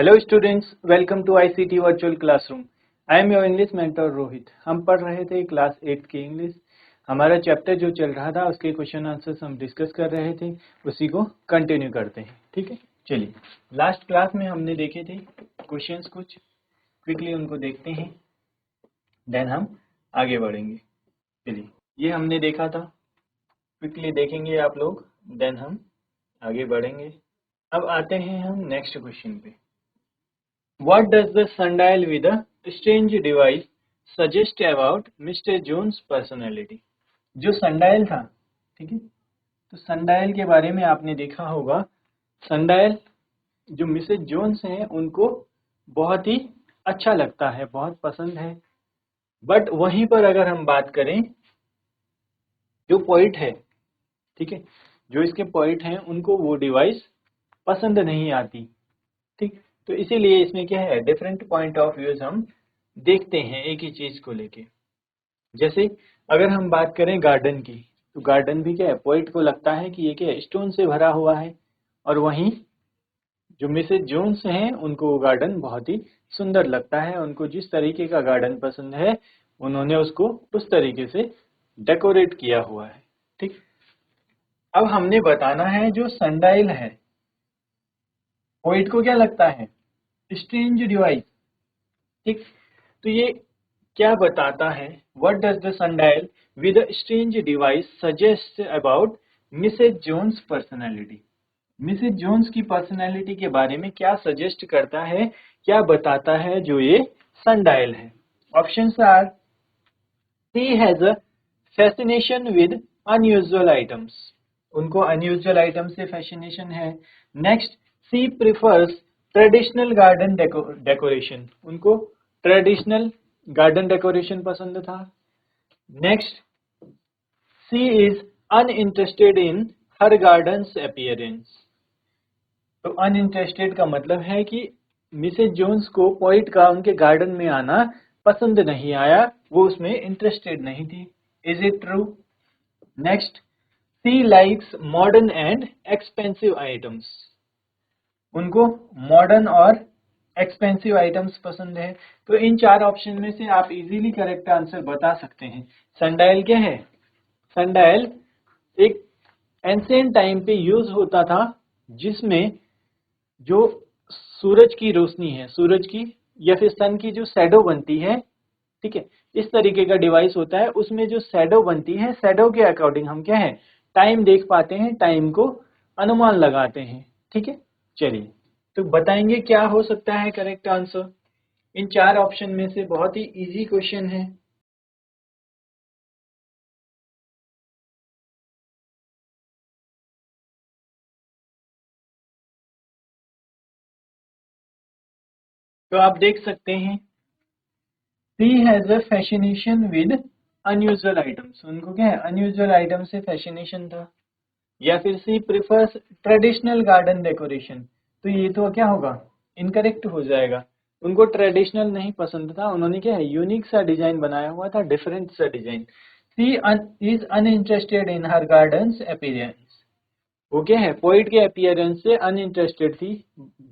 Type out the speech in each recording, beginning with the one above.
Hello students, welcome to ICT virtual classroom. I am your English mentor Rohit. हम पढ़ रहे थे क्लास 8 की इंग्लिश। हमारा चैप्टर जो चल रहा था उसके क्वेश्चन आंसर्स हम डिस्कस कर रहे थे, उसी को कंटिन्यू करते हैं। ठीक है, चलिए। लास्ट क्लास में हमने देखे थे क्वेश्चंस, कुछ क्विकली उनको देखते हैं, देन हम आगे बढ़ेंगे। चलिए, ये हमने देखा था, क्विकली देखेंगे आप लोग, देन हम आगे बढ़ेंगे। अब आते हैं हम नेक्स्ट क्वेश्चन पे। What does the sundial with a strange device suggest about Mr. Jones' personality? जो sundial था, ठीक है, तो sundial के बारे में आपने देखा होगा। sundial जो मिसेज जोन्स हैं उनको बहुत ही अच्छा लगता है, बहुत पसंद है। बट वहीं पर अगर हम बात करें, जो पोइट है, ठीक है, जो इसके पोइट हैं, उनको वो डिवाइस पसंद नहीं आती। ठीक, तो इसीलिए इसमें क्या है, डिफरेंट पॉइंट ऑफ व्यूज हम देखते हैं एक ही चीज को लेके। जैसे अगर हम बात करें गार्डन की, तो गार्डन भी क्या है, पोइट को लगता है कि ये क्या है, स्टोन से भरा हुआ है। और वहीं जो मिसेज जोन्स हैं उनको वो गार्डन बहुत ही सुंदर लगता है। उनको जिस तरीके का गार्डन पसंद है, उन्होंने उसको उस तरीके से डेकोरेट किया हुआ है। ठीक, अब हमने बताना है जो सनडाइल है, पोइट को क्या लगता है, स्ट्रेंज डिवाइस। ठीक, तो ये क्या बताता है, what does the sundial with a strange device suggest about Mrs Jones personality. Mrs Jones की पर्सनैलिटी के बारे में क्या सजेस्ट करता है, क्या बताता है जो ये सनडायल है। Options are, she has a fascination with unusual items, उनको अनयूजुअल आइटम से फैसिनेशन है। Next, she prefers traditional garden decoration, उनको ट्रेडिशनल गार्डन डेकोरेशन पसंद था। Next, she is uninterested in her garden's appearance, तो अनइंटरेस्टेड का मतलब है कि मिसेज जोन्स को पोइट का उनके गार्डन में आना पसंद नहीं आया, वो उसमें इंटरेस्टेड नहीं थी। Is it true? Next, she likes modern and expensive items, उनको मॉडर्न और एक्सपेंसिव आइटम्स पसंद है। तो इन चार ऑप्शन में से आप इजीली करेक्ट आंसर बता सकते हैं। सनडायल क्या है, सनडायल एक एंशिएंट टाइम पे यूज होता था, जिसमें जो सूरज की रोशनी है, सूरज की या फिर सन की जो शैडो बनती है, ठीक है, इस तरीके का डिवाइस होता है। उसमें जो शैडो बनती है, शैडो के अकॉर्डिंग हम क्या है, टाइम देख पाते हैं, टाइम को अनुमान लगाते हैं। ठीक है, चलिए, तो बताएंगे क्या हो सकता है करेक्ट आंसर। इन चार ऑप्शन में से बहुत ही इजी क्वेश्चन है। तो आप देख सकते हैं, she has a fascination with unusual items, उनको क्या है, अनयूजुअल आइटम से फैसिनेशन था। या फिर सी प्रिफर्स ट्रेडिशनल गार्डन डेकोरेशन, तो ये तो क्या होगा, इनकरेक्ट हो जाएगा। उनको ट्रेडिशनल नहीं पसंद था, उन्होंने क्या है, यूनिक सा डिजाइन बनाया हुआ था, डिफरेंट सा design. She is uninterested in her garden's appearance, वो क्या है, पोइट के अपीयरेंस से अनइंटरेस्टेड थी,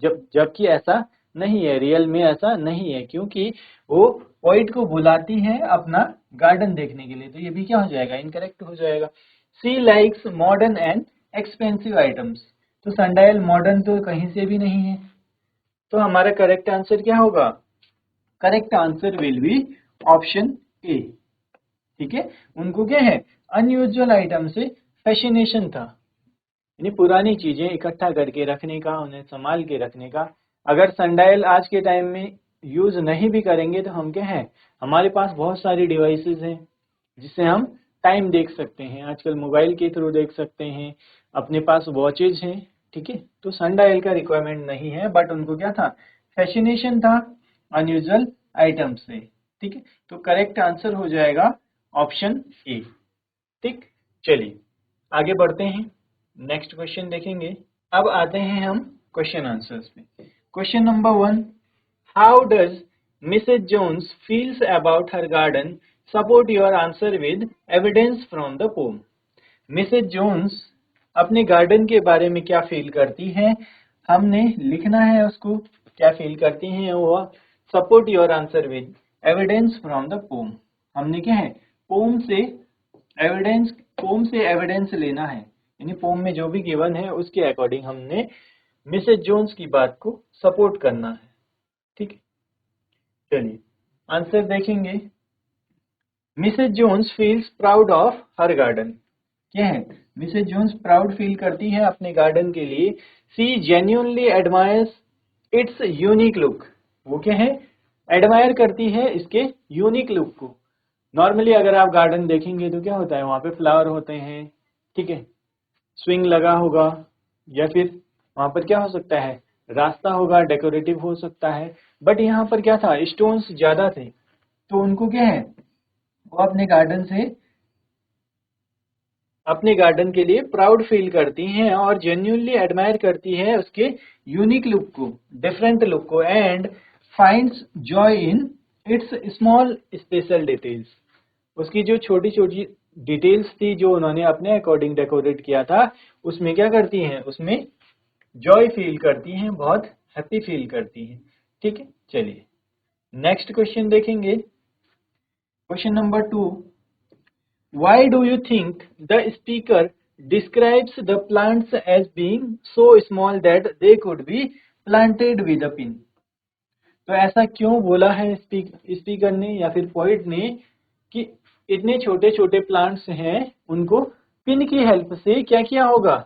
जबकि ऐसा नहीं है, रियल में ऐसा नहीं है, क्योंकि वो पोइट को बुलाती है अपना गार्डन देखने के लिए। तो ये भी क्या हो जाएगा, इनकरेक्ट हो जाएगा। She likes modern and expensive items, तो सनडायल मॉडर्न तो कहीं से भी नहीं है, तो हमारा करेक्ट आंसर क्या होगा, correct answer will be option A. ठीक है, उनको क्या है, अनयूजुअल आइटम से फैसिनेशन था, यानी पुरानी चीजें इकट्ठा करके रखने का, उन्हें संभाल के रखने का। अगर सनडायल आज के टाइम में यूज नहीं भी करेंगे तो हम क्या है, हमारे पास बहुत सारी डिवाइसेस हैं जिससे हम टाइम देख सकते हैं, आजकल मोबाइल के थ्रू देख सकते हैं, अपने पास वॉचेज हैं। ठीक है, तो सनडायल का रिक्वायरमेंट नहीं है, बट उनको क्या था, फैसिनेशन था अनयूजुअल आइटम से। ठीक है, तो करेक्ट आंसर हो जाएगा ऑप्शन ए। ठीक, चलिए आगे बढ़ते हैं, नेक्स्ट क्वेश्चन देखेंगे। अब आते हैं हम क्वेश्चन आंसर्स पे। Question number 1, how does Mrs Jones feels about her garden, support your answer with evidence from the poem. Mrs Jones अपने गार्डन के बारे में क्या फील करती हैं, हमने लिखना है उसको। क्या फील करती हैं वो, support your answer with evidence from the pome. हमने क्या है, पोम से एविडेंस लेना है, यानी पोम में जो भी गिवन है उसके अकॉर्डिंग हमने मिसेज जोन्स की बात को सपोर्ट करना है। ठीक है, चलिए आंसर देखेंगे। Mrs Jones feels proud of her garden. क्या है, मिसेज जोन्स प्राउड फील करती है अपने गार्डन के लिए। She genuinely admires its unique look. वो क्या है, एडमायर करती है इसके यूनिक लुक को। नॉर्मली अगर आप गार्डन देखेंगे तो क्या होता है, वहां पे फ्लावर होते हैं, ठीक है, स्विंग लगा होगा, या फिर वहां पर क्या हो सकता है, रास्ता होगा, डेकोरेटिव हो सकता है। बट यहाँ पर क्या था, स्टोन्स ज्यादा थे, तो उनको क्या है, वो अपने गार्डन के लिए प्राउड फील करती हैं और जेन्युइनली एडमायर करती है उसके यूनिक लुक को, डिफरेंट लुक को, and finds joy in its small special details. उसकी जो छोटी छोटी डिटेल्स थी जो उन्होंने अपने अकॉर्डिंग डेकोरेट किया था, उसमें क्या करती हैं, उसमें जॉय फील करती हैं, बहुत हैप्पी फील करती हैं। ठीक है, चलिए नेक्स्ट क्वेश्चन देखेंगे। Question number 2, why do you think the speaker describes the plants as being so small that they could be planted with a pin? तो ऐसा क्यों बोला है स्पीकर ने या फिर पोइट ने कि इतने छोटे छोटे प्लांट्स हैं, उनको पिन की हेल्प से क्या किया होगा,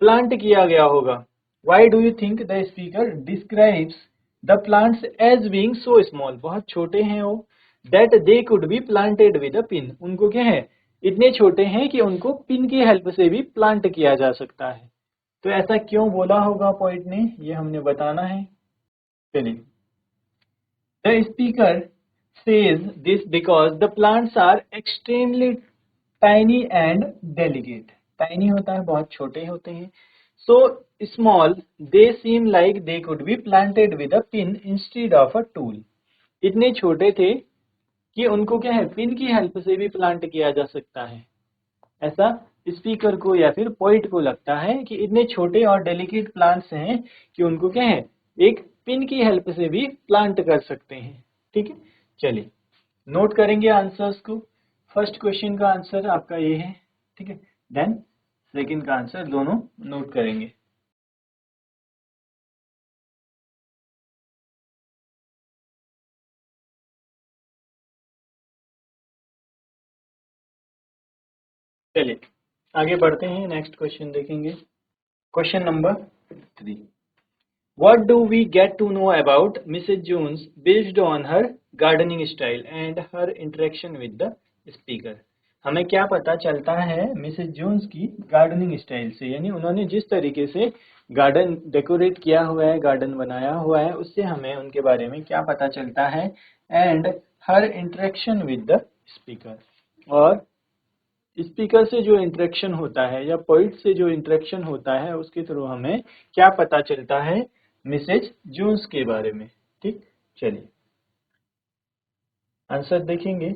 प्लांट किया गया होगा। Why do you think the speaker describes the plants as being so small? बहुत छोटे हैं वो, that they could be planted with a pin. उनको क्या है, इतने छोटे हैं कि उनको पिन की हेल्प से भी प्लांट किया जा सकता है। तो ऐसा क्यों बोला होगा पोइट ने, ये हमने बताना है। चलिए, the speaker says this because the plants are extremely tiny and delicate. Tiny होता है, बहुत छोटे होते हैं। So small they seem like they could be planted with a pin instead of a tool. इतने छोटे थे कि उनको क्या है, पिन की हेल्प से भी प्लांट किया जा सकता है। ऐसा स्पीकर को या फिर पोइट को लगता है कि इतने छोटे और डेलिकेट प्लांट्स हैं कि उनको क्या है, एक पिन की हेल्प से भी प्लांट कर सकते हैं। ठीक है, चलिए नोट करेंगे आंसर्स को। फर्स्ट क्वेश्चन का आंसर आपका ये है, ठीक है, देन सेकंड का आंसर, दोनों नोट करेंगे। चलिए आगे बढ़ते हैं, नेक्स्ट क्वेश्चन देखेंगे। Question number 3, what do we get to know about Mrs. Jones based on her gardening style and her interaction with the speaker? हमें क्या पता चलता है मिसेज जोन्स की गार्डनिंग स्टाइल से, यानी उन्होंने जिस तरीके से गार्डन डेकोरेट किया हुआ है, गार्डन बनाया हुआ है, उससे हमें उनके बारे में क्या पता चलता है। And her interaction with the speaker, और स्पीकर से जो इंटरेक्शन होता है या पोइट से जो इंटरेक्शन होता है, उसके थ्रू हमें क्या पता चलता है मिसेज जोन्स के बारे में। ठीक, चलिए आंसर देखेंगे।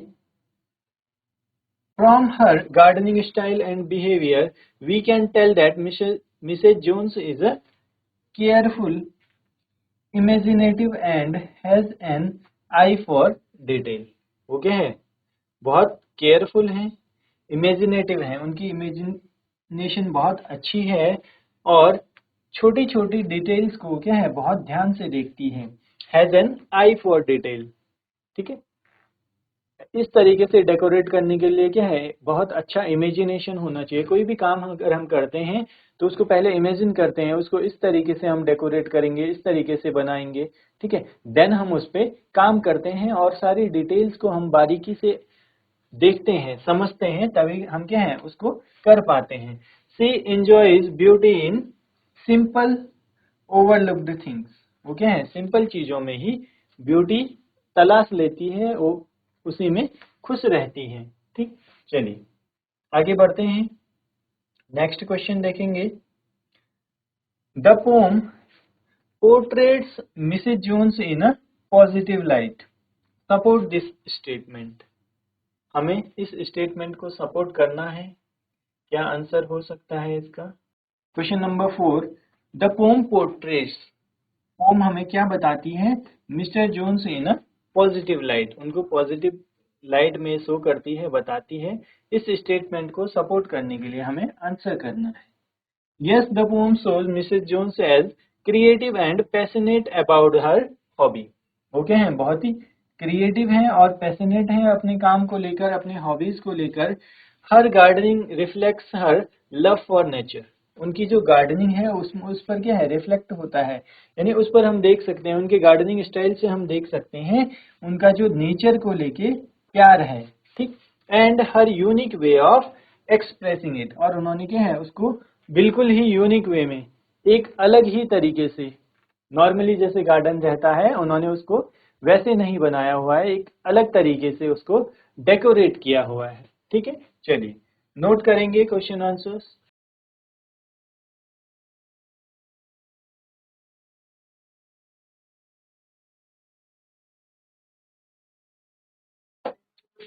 From her gardening style and behaviour we can tell that Mrs Jones is a careful, imaginative and has an eye for detail. वो क्या है, बहुत केयरफुल है, इमेजिनेटिव है, उनकी इमेजिनेशन बहुत अच्छी है, और छोटी छोटी डिटेल्स को क्या है, बहुत ध्यान से देखती है। Has an eye for detail, ठीक है। इस तरीके से डेकोरेट करने के लिए क्या है, बहुत अच्छा इमेजिनेशन होना चाहिए। कोई भी काम अगर हम करते हैं तो उसको पहले इमेजिन करते हैं, उसको इस तरीके से हम डेकोरेट करेंगे, इस तरीके से बनाएंगे, ठीक है, देन हम उस पर काम करते हैं और सारी डिटेल्स को हम बारीकी से देखते हैं, समझते हैं, तभी हम क्या है, उसको कर पाते हैं। She enjoys beauty in simple overlooked things. वो क्या है, सिंपल चीजों में ही ब्यूटी तलाश लेती है, वो उसी में खुश रहती है। ठीक, चलिए आगे बढ़ते हैं, नेक्स्ट क्वेश्चन देखेंगे। The poem portraits Mrs Jones in a positive light, support this statement. हमें इस स्टेटमेंट को सपोर्ट करना है, क्या आंसर हो सकता है इसका। Question number 4, the poem portraits, poem हमें क्या बताती है, Mr Jones in a positive light, उनको पॉजिटिव लाइट में शो करती है, बताती है। इस स्टेटमेंट को सपोर्ट करने के लिए हमें आंसर करना है। Yes, the poem shows Mrs Jones as creative and passionate about her hobby. वो क्या है, बहुत ही क्रिएटिव हैं और पैशनेट हैं अपने काम को लेकर, अपने हॉबीज को लेकर। Her gardening reflects her love for nature, उनकी जो गार्डनिंग है उस पर क्या है, रिफ्लेक्ट होता है, यानी उस पर हम देख सकते हैं, उनके गार्डनिंग स्टाइल से हम देख सकते हैं उनका जो नेचर को लेके प्यार है, ठीक। And her unique way of expressing it, और उन्होंने क्या है उसको बिल्कुल ही यूनिक वे में, एक अलग ही तरीके से, नॉर्मली जैसे गार्डन रहता है उन्होंने उसको वैसे नहीं बनाया हुआ है, एक अलग तरीके से उसको डेकोरेट किया हुआ है, ठीक है। चलिए नोट करेंगे क्वेश्चन आंसर्स।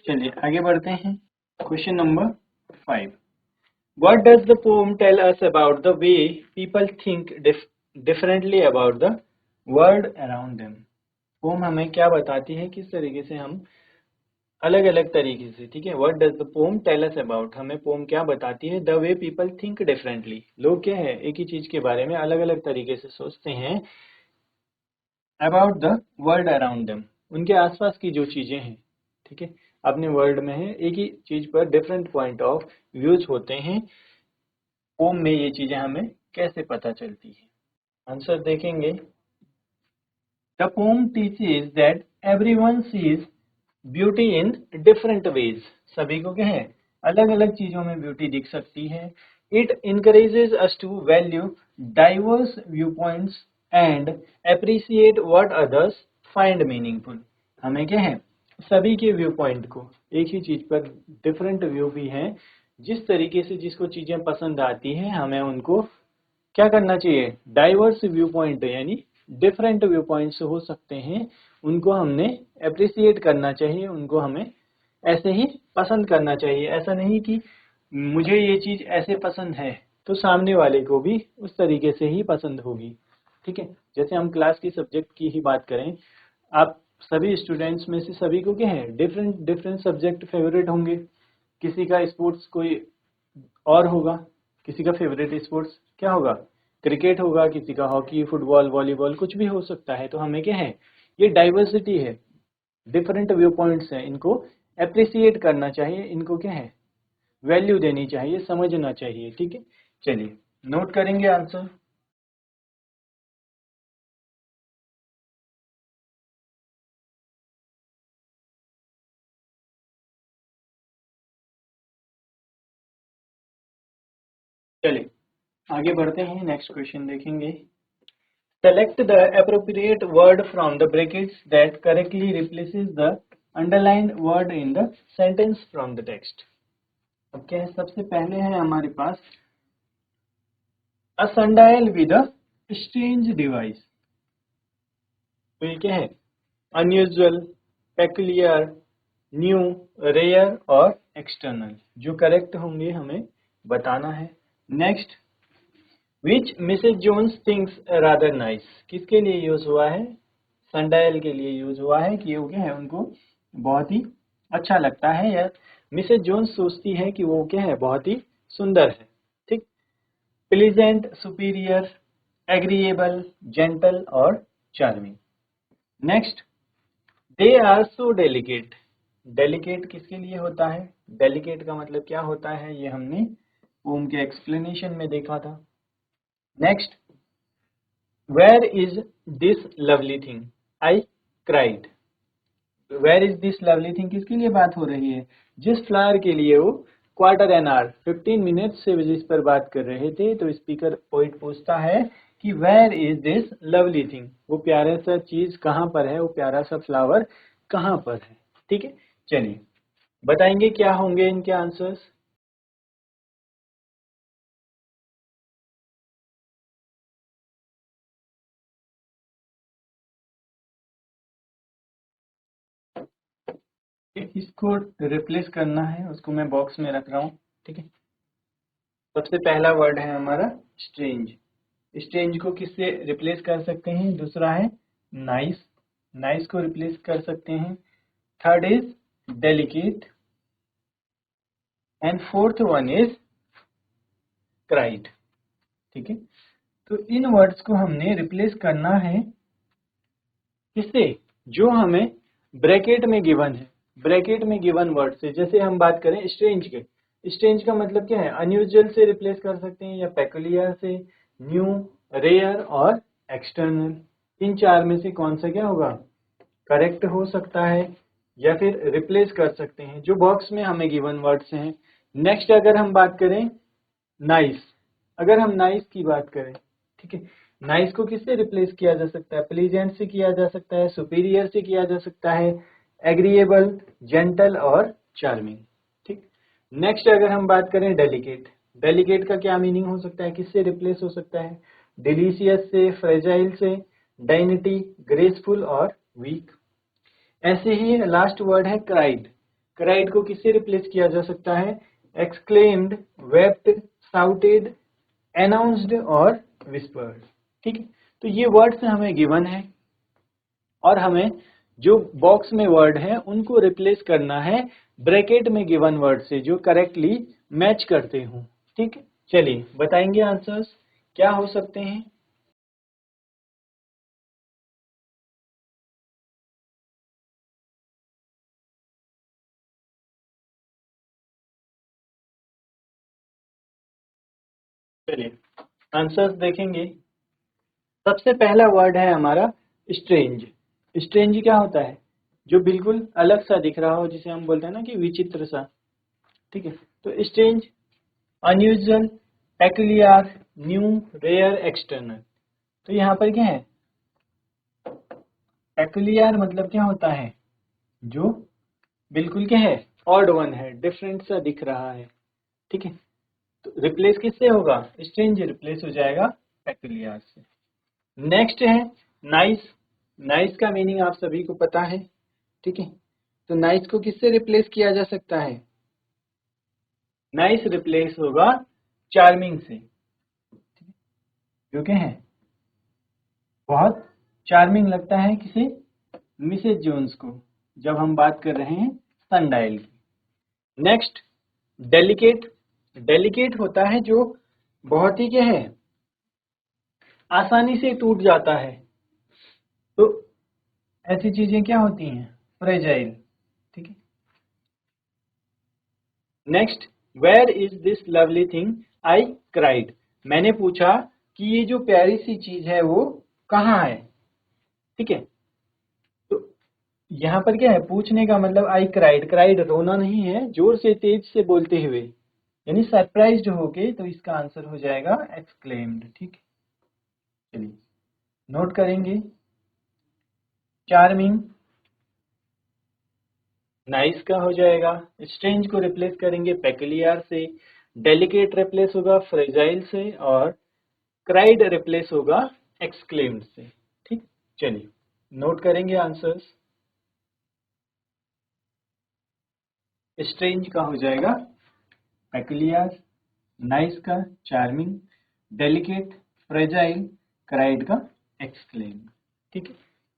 चलिए आगे बढ़ते हैं। Question number 5, what does the poem tell us about the way people think differently about the world around them. Poem हमें क्या बताती है, किस तरीके से हम अलग अलग तरीके से, ठीक है। What does the poem tell us about, हमें पोम क्या बताती है, the way people think differently, लोग क्या है एक ही चीज के बारे में अलग अलग तरीके से सोचते हैं, about the world around them, उनके आसपास की जो चीजें हैं, ठीक है, अपने वर्ल्ड में है, एक ही चीज पर डिफरेंट पॉइंट ऑफ व्यूज होते हैं। पोम में ये चीजें हमें कैसे पता चलती है, आंसर देखेंगे। The poem teaches that everyone sees beauty in different ways, सभी को क्या है अलग अलग चीजों में ब्यूटी दिख सकती है। It encourages us to value diverse viewpoints and appreciate what others find meaningful, हमें क्या है सभी के व्यू पॉइंट को, एक ही चीज पर डिफरेंट व्यू भी हैं, जिस तरीके से जिसको चीजें पसंद आती हैं हमें उनको क्या करना चाहिए, डाइवर्स व्यू पॉइंट, यानी डिफरेंट व्यू पॉइंट्स हो सकते हैं, उनको हमने अप्रिसिएट करना चाहिए, उनको हमें ऐसे ही पसंद करना चाहिए। ऐसा नहीं कि मुझे ये चीज ऐसे पसंद है तो सामने वाले को भी उस तरीके से ही पसंद होगी, ठीक है। जैसे हम क्लास की सब्जेक्ट की ही बात करें, आप सभी स्टूडेंट्स में से सभी को क्या है डिफरेंट डिफरेंट सब्जेक्ट फेवरेट होंगे, किसी का स्पोर्ट्स कोई और होगा, किसी का फेवरेट स्पोर्ट्स क्या होगा, क्रिकेट होगा, किसी का हॉकी, फुटबॉल, वॉलीबॉल, कुछ भी हो सकता है। तो हमें क्या है, ये डाइवर्सिटी है, डिफरेंट व्यू पॉइंट्स हैं, इनको अप्रिसिएट करना चाहिए, इनको क्या है वैल्यू देनी चाहिए, समझना चाहिए, ठीक है। चलिए नोट करेंगे आंसर। चलिए आगे बढ़ते हैं, नेक्स्ट क्वेश्चन देखेंगे। Select the appropriate word from the brackets that correctly replaces the underlined word in the sentence from the text. अब क्या है, सबसे पहले है हमारे पास a sundial with a strange device। तो ये क्या है, unusual, peculiar, new, rare और external, जो करेक्ट होंगे हमें बताना है। Next, which Mrs Jones thinks rather nice, किसके लिए यूज हुआ है, सनडायल के लिए यूज हुआ है कि वो क्या है उनको बहुत ही अच्छा लगता है, या मिसेज जोन्स सोचती है कि वो क्या है बहुत ही सुंदर है, ठीक। प्लीजेंट, सुपीरियर, एग्रीएबल, जेंटल और charming. Next, they are so delicate, delicate किसके लिए होता है, डेलिकेट का मतलब क्या होता है ये हमने पोम के एक्सप्लेनेशन में देखा था। Next, where is this lovely thing, I cried, where is this lovely thing किसके लिए बात हो रही है, जिस फ्लावर के लिए वो क्वार्टर एन आवर 15 मिनट से जिस पर बात कर रहे थे, तो स्पीकर पोइट पूछता है कि where is this lovely thing, वो प्यारा सा चीज कहाँ पर है, वो प्यारा सा फ्लावर कहाँ पर है, ठीक है। चलिए बताएंगे क्या होंगे इनके आंसर्स। इसको रिप्लेस करना है, उसको मैं बॉक्स में रख रहा हूँ, ठीक है। सबसे पहला वर्ड है हमारा स्ट्रेंज, स्ट्रेंज को किससे रिप्लेस कर सकते हैं? दूसरा है नाइस, नाइस को रिप्लेस कर सकते हैं। Third is delicate and fourth one is cried. ठीक है, तो इन वर्ड्स को हमने रिप्लेस करना है किससे? जो हमें ब्रैकेट में गिवन है, ब्रैकेट में गिवन वर्ड से। जैसे हम बात करें स्ट्रेंज के, स्ट्रेंज का मतलब क्या है? अनयूजुअल से रिप्लेस कर सकते हैं या पेकुलियर से, न्यू, रेयर और एक्सटर्नल। इन चार में से कौन सा क्या होगा? करेक्ट हो सकता है या फिर रिप्लेस कर सकते हैं जो बॉक्स में हमें गिवन वर्ड से हैं। नेक्स्ट अगर हम बात करें नाइस, अगर हम नाइस की बात करें, ठीक है, नाइस को किससे रिप्लेस किया जा सकता है? प्लीजेंट से किया जा सकता है, सुपीरियर से किया जा सकता है, एग्रीएबल, जेंटल और चार्मिंग। ठीक, नेक्स्ट अगर हम बात करें डेलिकेट, डेलिकेट का क्या मीनिंग हो सकता है? किससे रिप्लेस हो सकता है? डिलीशियस से, फ्रेजाइल से, डाइनिटी, ग्रेसफुल और वीक। ऐसे ही लास्ट वर्ड है क्राइड, क्राइड को किससे रिप्लेस किया जा सकता है? एक्सक्लेम्ड, वेप्ट, साउटेड, अनाउंस्ड और विस्पर्ड। ठीक है, तो ये वर्ड्स हमें गिवन है और हमें जो बॉक्स में वर्ड है उनको रिप्लेस करना है ब्रैकेट में गिवन वर्ड से जो करेक्टली मैच करते हो। ठीक है, चलिए बताएंगे आंसर्स क्या हो सकते हैं। चलिए आंसर्स देखेंगे। सबसे पहला वर्ड है हमारा स्ट्रेंज। स्ट्रेंज क्या होता है? जो बिल्कुल अलग सा दिख रहा हो, जिसे हम बोलते हैं ना कि विचित्र सा। ठीक है, तो strange, unusual, peculiar, new, rare, external. तो यहाँ पर क्या है? पेक्युलियर मतलब क्या होता है? जो बिल्कुल क्या है? ऑड वन है, डिफरेंट सा दिख रहा है। ठीक है, तो रिप्लेस किससे होगा? स्ट्रेंज रिप्लेस हो जाएगा पेक्युलियर से। नेक्स्ट है नाइस। नाइस का मीनिंग आप सभी को पता है। ठीक है, तो नाइस को किससे रिप्लेस किया जा सकता है? नाइस रिप्लेस होगा चार्मिंग से। जो क्या है? बहुत चार्मिंग लगता है किसे? मिसेज जोन्स को, जब हम बात कर रहे हैं सनडायल की। Next delicate. डेलिकेट होता है जो बहुत ही क्या है? आसानी से टूट जाता है। तो ऐसी चीजें क्या होती हैं? फ्रेजाइल। ठीक है, next where is this lovely thing I cried. मैंने पूछा कि ये जो प्यारी सी चीज है वो कहाँ है। ठीक है, तो यहाँ पर क्या है? पूछने का मतलब आई क्राइड, क्राइड रोना नहीं है, जोर से तेज से बोलते हुए, यानी सरप्राइज्ड होके। तो इसका आंसर हो जाएगा एक्सक्लेम्ड। ठीक है, चलिए नोट करेंगे। चार्मिंग नाइस का हो जाएगा, स्ट्रेंज को रिप्लेस करेंगे पेक्युलियर से, डेलिकेट रिप्लेस होगा फ्रेजाइल से और क्राइड रिप्लेस होगा एक्सक्लेम्ड से। ठीक, चलिए नोट करेंगे आंसर्स। स्ट्रेंज का हो जाएगा पेक्युलियर, नाइस का चार्मिंग, डेलिकेट फ्रेजाइल, क्राइड का एक्सक्लेम्ड। ठीक है,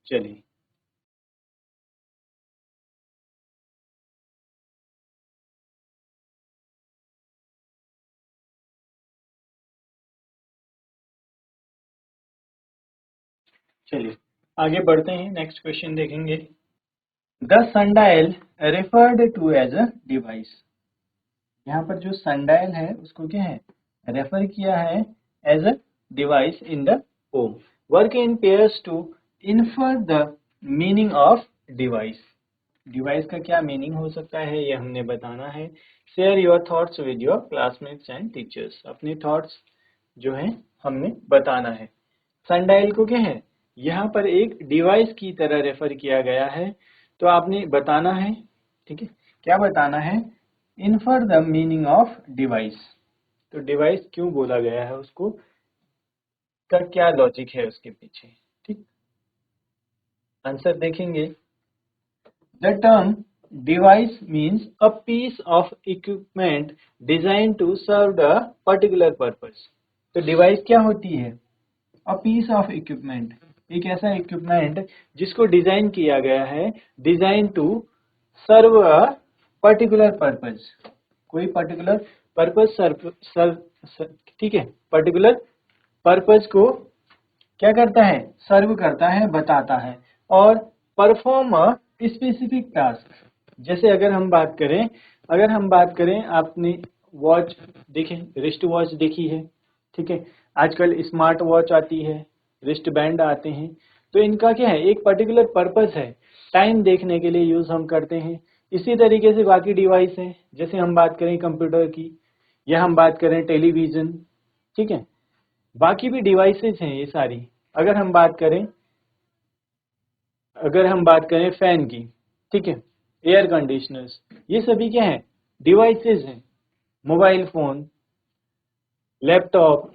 चलिए चलिए आगे बढ़ते हैं, नेक्स्ट क्वेश्चन देखेंगे। The sundial referred to as a device. यहाँ पर जो सनडायल है उसको क्या है? रेफर किया है as a device in the home. Work in pairs to infer the meaning of device. Device का क्या मीनिंग हो सकता है ये हमने बताना है। Share your thoughts with your classmates and teachers. अपने थॉट्स जो हैं हमने बताना है। सनडायल को क्या है? यहाँ पर एक डिवाइस की तरह रेफर किया गया है, तो आपने बताना है। ठीक है, क्या बताना है? Infer the meaning of device. तो डिवाइस क्यों बोला गया है उसको, का क्या लॉजिक है उसके पीछे। ठीक, आंसर देखेंगे। The term device means a piece of equipment design to serve the particular purpose. तो डिवाइस क्या होती है? अ पीस ऑफ इक्विपमेंट, एक ऐसा इक्विपमेंट जिसको डिजाइन किया गया है, design to serve a particular purpose, कोई पर्टिकुलर पर्पज सर्व, ठीक है, पर्टिकुलर पर्पज को क्या करता है, सर्व करता है, बताता है, और परफॉर्म अ स्पेसिफिक टास्क। जैसे अगर हम बात करें आपने वॉच देखें, रिस्ट वॉच देखी है, ठीक है, आजकल स्मार्ट वॉच आती है, रिस्ट बैंड आते हैं, तो इनका क्या है, एक पर्टिकुलर पर्पस है, टाइम देखने के लिए यूज हम करते हैं। इसी तरीके से बाकी डिवाइस हैं, जैसे हम बात करें कंप्यूटर की, या हम बात करें टेलीविजन, ठीक है, बाकी भी डिवाइसेस हैं ये सारी। अगर हम बात करें फैन की, ठीक है, एयर कंडीशनर्स, ये सभी क्या है, डिवाइसेस हैं। मोबाइल फोन, लैपटॉप,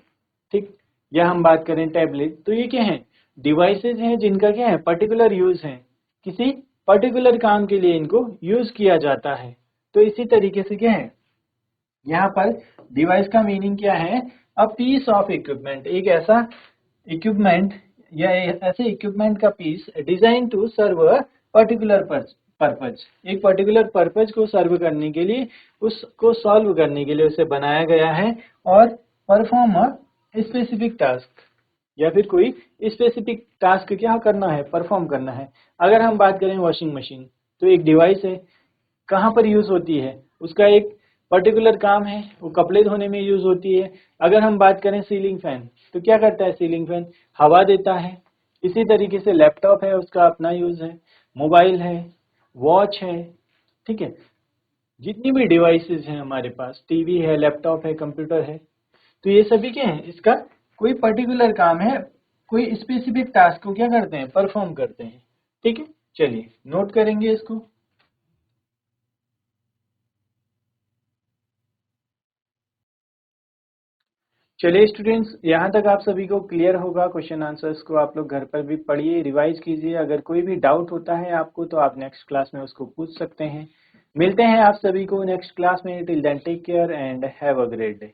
ठीक, या हम बात करें टैबलेट, तो ये क्या है, डिवाइसेस हैं जिनका क्या है, पर्टिकुलर यूज है, किसी पर्टिकुलर काम के लिए इनको यूज किया जाता है। तो इसी तरीके से क्या है, यहाँ पर डिवाइस का मीनिंग क्या है, अ पीस ऑफ इक्विपमेंट, एक ऐसा इक्विपमेंट या ऐसे इक्विपमेंट का piece design to serve a particular purpose, एक पर्टिकुलर पर्पज को सर्व करने के लिए, उसको सॉल्व करने के लिए उसे बनाया गया है, और परफॉर्म अ स्पेसिफिक टास्क, या फिर कोई स्पेसिफिक टास्क क्या करना है, परफॉर्म करना है। अगर हम बात करें वॉशिंग मशीन, तो एक डिवाइस है, कहाँ पर यूज होती है, उसका एक पर्टिकुलर काम है, वो कपड़े धोने में यूज होती है। अगर हम बात करें सीलिंग फैन, तो क्या करता है सीलिंग फैन, हवा देता है। इसी तरीके से लैपटॉप है, उसका अपना यूज है, मोबाइल है, वॉच है, ठीक है, जितनी भी डिवाइसेस हैं हमारे पास, टीवी है, लैपटॉप है, कंप्यूटर है, तो ये सभी क्या है, इसका कोई पर्टिकुलर काम है, कोई स्पेसिफिक टास्क को क्या करते हैं, परफॉर्म करते हैं, ठीक है। चलिए नोट करेंगे इसको। चलिए स्टूडेंट्स, यहाँ तक आप सभी को क्लियर होगा। क्वेश्चन आंसर्स को आप लोग घर पर भी पढ़िए, रिवाइज कीजिए। अगर कोई भी डाउट होता है आपको, तो आप नेक्स्ट क्लास में उसको पूछ सकते हैं। मिलते हैं आप सभी को नेक्स्ट क्लास में। Till then take care and have a great day.